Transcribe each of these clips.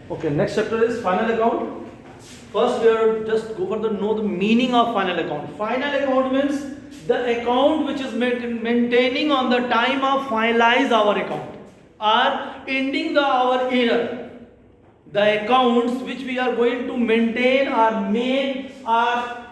Okay, next chapter is final account. First, we are just go for the know the meaning of final account. Final account means the account which is maintaining on the time of finalize our account or ending the our year. The accounts which we are going to maintain or make are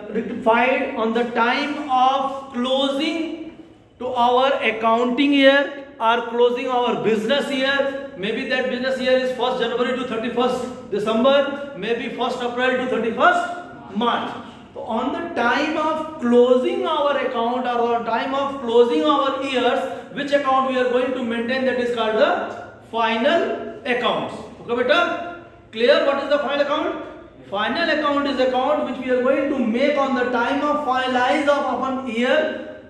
rectified on the time of closing to our accounting year or closing our business year. Maybe that business year is 1st January to 31st December, maybe 1st April to 31st March. So on the time of closing our account or on time of closing our years, which account we are going to maintain, that is called the final accounts. Okay beta? Clear what is the final account? Final account is account which we are going to make on the time of finalize of our year,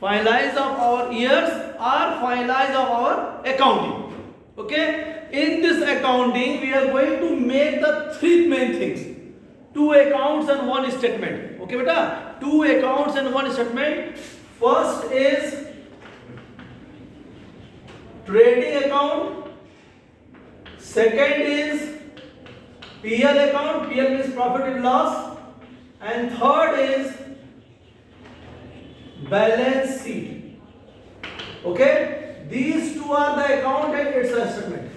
finalize of our years or finalize of our accounting. Okay, in this accounting we are going to make the three main things: 2 accounts and 1 statement. Okay beta, 2 accounts and 1 statement. First is trading account, second is PL account, PL means profit and loss, and third is balance sheet. Okay, these two are the account and its statement.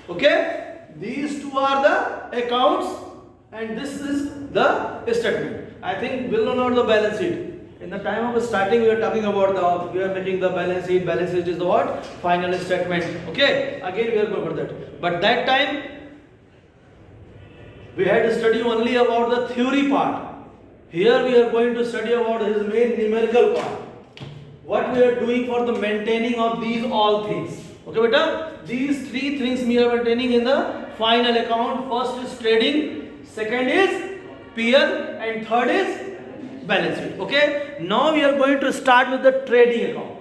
Okay, these two are the accounts and this is the statement. I think we will know the balance sheet. In the time of starting, we are talking about we are making the balance sheet. Balance sheet is the what? Final statement. Okay, again we are going for that. But that time we had to study only about the theory part. Here we are going to study about his main numerical part. What we are doing for the maintaining of these all things. Okay beta? These 3 things we are maintaining in the final account. First is trading, second is PL and third is balance sheet. Okay? Now we are going to start with the trading account.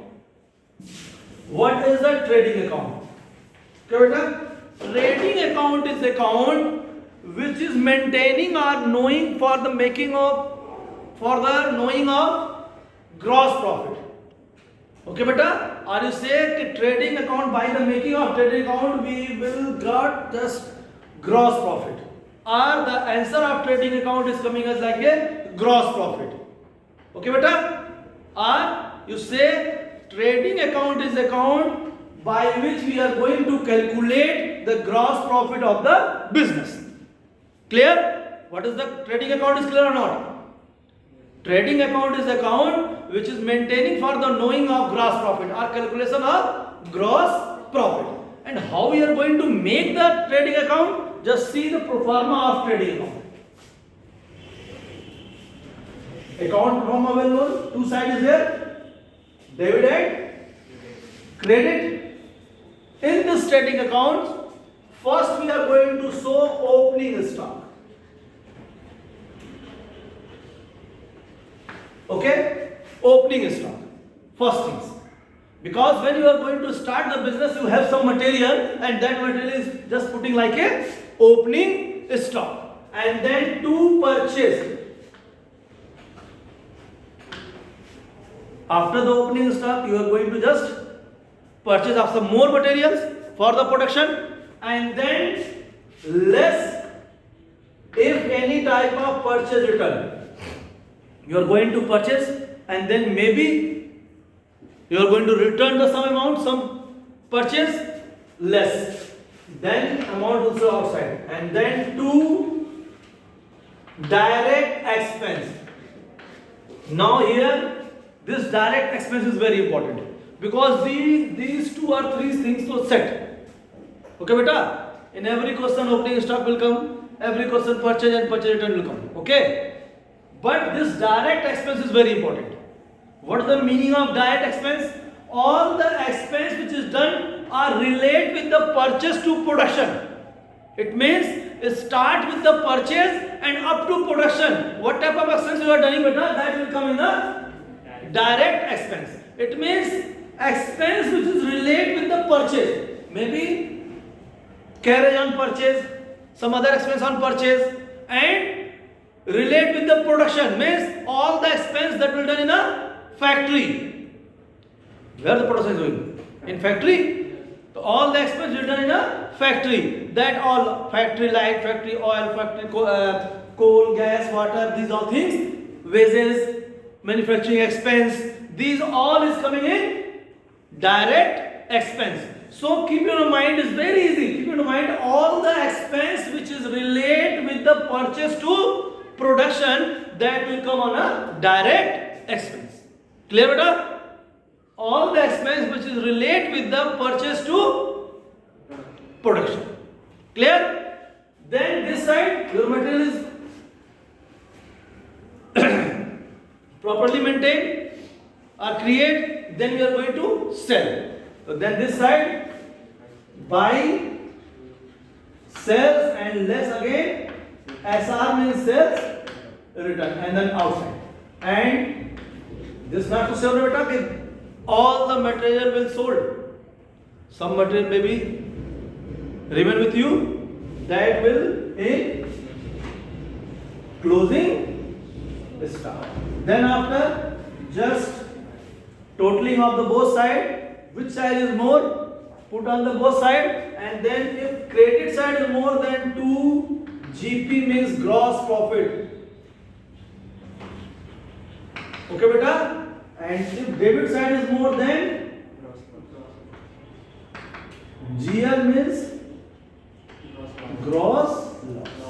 What is the trading account? Okay beta? Trading account is account which is maintaining or knowing for the making of knowing of gross profit. Okay beta, or you say trading account, by the making of trading account we will get just gross profit, or the answer of trading account is coming as like a gross profit. Okay beta, or you say trading account is account by which we are going to calculate the gross profit of the business. Clear? What is the trading account, is clear or not? Trading account is account which is maintaining for the knowing of gross profit or calculation of gross profit. And how we are going to make the trading account? Just see the pro forma of trading account. Account from a well known, 2 sides is there, debit and credit. In this trading account, first we are going to show opening stock. Okay, opening stock. First things, because when you are going to start the business, you have some material, and that material is just putting like a opening stock, and then to purchase. After the opening stock, you are going to just purchase of some more materials for the production, and then less if any type of purchase return you are going to purchase, and then maybe you are going to return the some amount, some purchase less, then amount also outside, and then to direct expense. Now here this direct expense is very important, because these 2 or 3 things to set. Okay beta, in every question opening stock will come, every question purchase and purchase return will come. Okay, but this direct expense is very important. What is the meaning of direct expense? All the expense which is done are relate with the purchase to production. It means it start with the purchase and up to production. What type of expense you are doing beta, that will come in the direct expense. It means expense which is relate with the purchase. Maybe carriage on purchase, some other expense on purchase, and relate with the production means all the expense that will done in a factory. Where the production is going? In factory. So all the expense will done in a factory. That all factory light, factory oil, factory coal, gas, water, these all things, wages, manufacturing expense, these all is coming in direct expense. So keep in your mind, is very easy. Keep in your mind all the expense which is related with the purchase to production, that will come on a direct expense. Clear beta? All the expense which is related with the purchase to production. Clear? Then this side your material is properly maintained or create, then we are going to sell. So then this side buy, sells and less again, SR means sales, return, and then outside. And this not to sell beta, all the material will sold. Some material may be remain with you, that will in closing stock. Then after just totaling of the both side, which side is more, put on the both side, and then if credit side is more than 2, GP means gross profit. Okay beta? And if debit side is more than, GL means gross loss.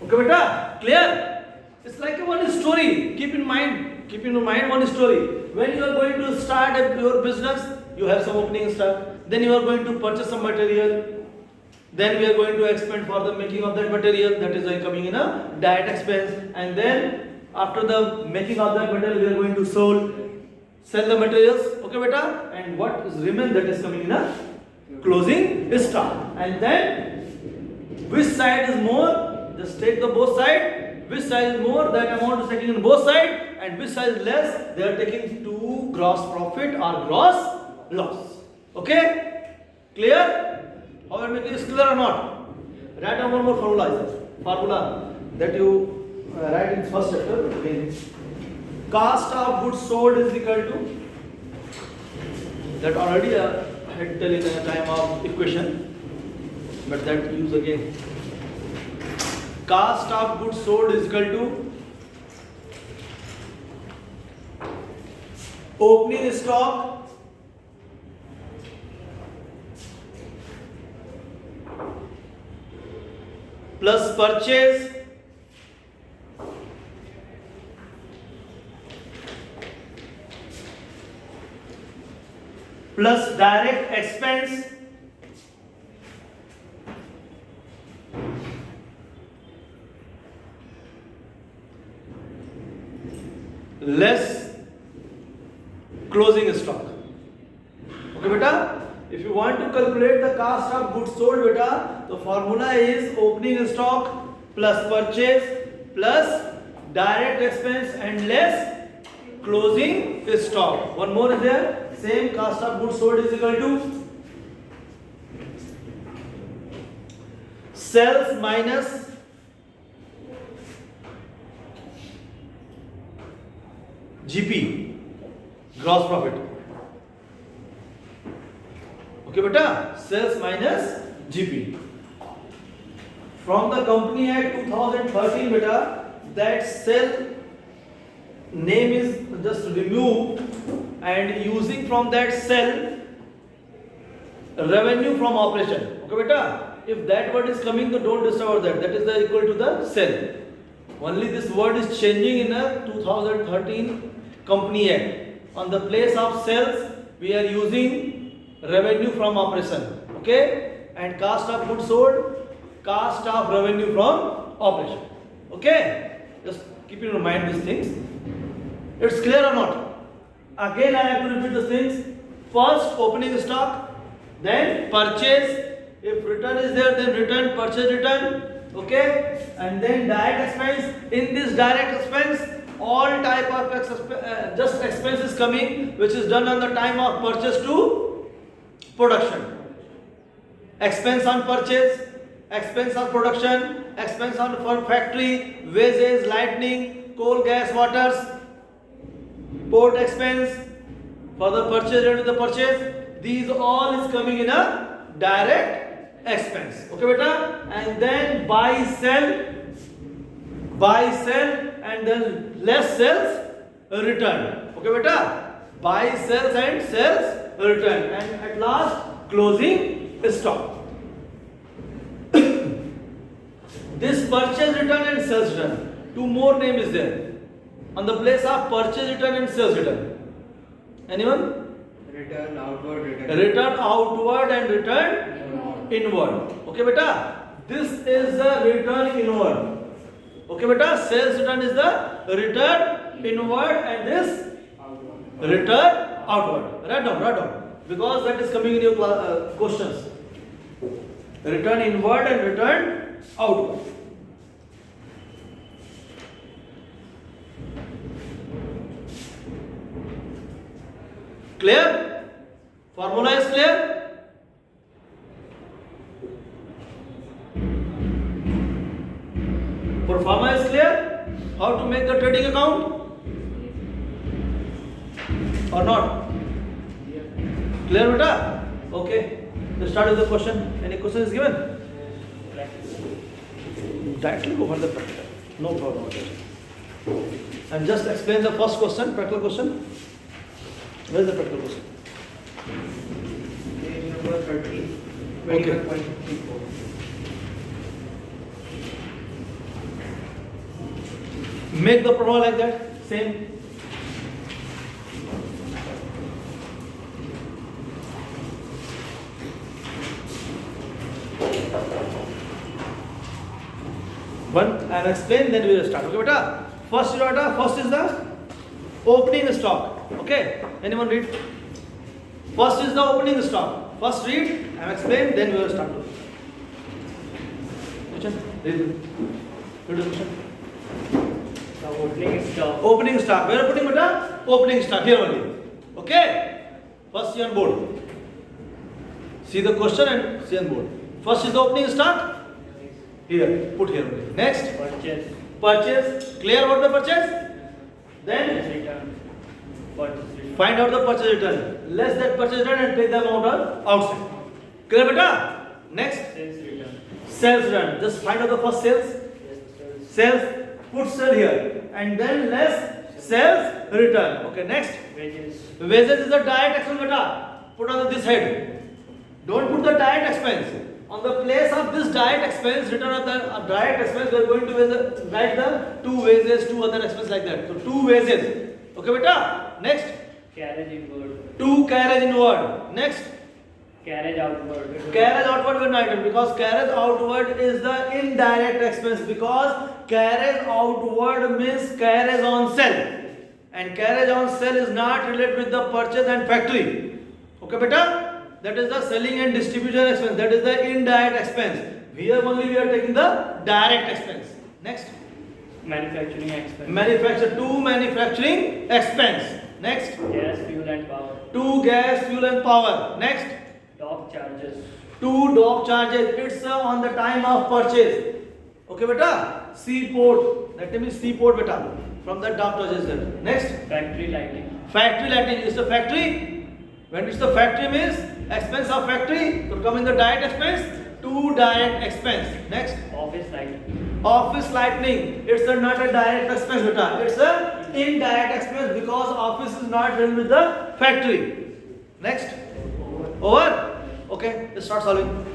Okay beta? Clear? It's like a one story. Keep in mind one story. When you are going to start your business, you have some opening stock. Then you are going to purchase some material. Then we are going to expend for the making of that material. That is coming in a direct expense. And then after the making of that material, we are going to sell the materials. Okay beta? And what is remain, that is coming in a closing stock. And then which side is more? Just take the both side. Which side is more, that amount is taking in both sides, and which side is less, they are taking to gross profit or gross loss. Okay? Clear? However, it is clear or not? Write down one more formula that you write in first chapter. Okay. Cost of goods sold is equal to, that already I had tell in the time of equation, but that use again. Cost of goods sold is equal to opening stock plus purchase plus direct expense less closing stock. Okay beta? If you want to calculate the cost of goods sold beta, the formula is opening stock plus purchase plus direct expense and less closing stock. One more is there. Same cost of goods sold is equal to sales minus GP, gross profit. Okay beta? Sales minus GP. From the Company Act 2013 beta, that cell name is just removed, and using from that cell revenue from operation. Okay beta? If that word is coming, so don't disturb that. That is the equal to the cell. Only this word is changing in a 2013 Company Act. On the place of sales, we are using revenue from operation. Okay? And cost of goods sold, cost of revenue from operation. Okay? Just keep in mind these things. It's clear or not? Again, I have to repeat the things. First, opening stock, then purchase. If return is there, then return, purchase, return. Okay? And then direct expense. In this direct expense, all type of just expense is coming, which is done on the time of purchase to production. Expense on purchase, expense on production, expense on for factory, wages, lighting, coal, gas, waters, port expense for the purchase and the purchase. These all is coming in a direct expense. Okay beta, and then buy sell, and then less sales return. Okay beta, buy sells and sells return, and at last closing stock. This purchase return and sales return, two more name is there on the place of purchase return and sales return. Anyone? Return outward, Return outward and return inward. Okay beta, this is the return inward. Okay beta, sales return is the return inward and this return outward. Write down because that is coming in your questions. Return inward and return outward. Clear? Formula is clear? Performa is clear? How to make the trading account? Or not? Clear beta? Okay. Let's start with the question. Any question is given? Directly go for the practical. No problem with it. And just explain the first question, practical question. Where is the practical question? Page number 30. Okay. 21.54. Make the problem like that. Same. One and explain, then we will start. Okay, beta. First is the opening stock. Okay. Anyone read? First is the opening stock. First read and explain, then we will start. Question? Read the question. The opening stock. Opening stock. Where are putting beta? Opening stock here only. Okay. First see on board. See the question and see on board. First is the opening stock. Here. Put here only. Next. Purchase. Purchase. Clear about the purchase? Then Return. Purchase. Return. find out the purchase return. Less that purchase return and take the amount outside. Clear beta? Next. Sales return. Sales return. Just find out the first sales. Yes, sales. Sales. Put sell here. And then less sales return. Okay. Next. Wages. Wages is the direct expense beta. Put on this head. Don't put the direct expense. On the place of this direct expense, return of the direct expense, we are going to write the two wages, two other expenses like that. So two wages. Okay beta? Next. Carriage inward. Two carriage inward. Next. Carriage outward. Carriage outward will not because carriage outward is the indirect expense because carriage outward means carriage on sell. And carriage on sell is not related with the purchase and factory. Okay beta? That is the selling and distribution expense. That is the indirect expense. Here only we are taking the direct expense. Next. Manufacturing expense. Manufacturing expense. Next. Gas, fuel and power. Two gas, fuel and power. Next. Dock charges. Two dock charges. It's on the time of purchase. Okay beta? Seaport. That means seaport beta. From the dock charges there. Next. Factory lighting. Factory lighting is the factory. When it's the factory means expense of factory. So come in the direct expense. Two direct expense. Next. Office lighting. Office lighting. It's not a direct expense beta. It's a indirect expense because office is not related with the factory. Next. Over. Okay. Let's start solving.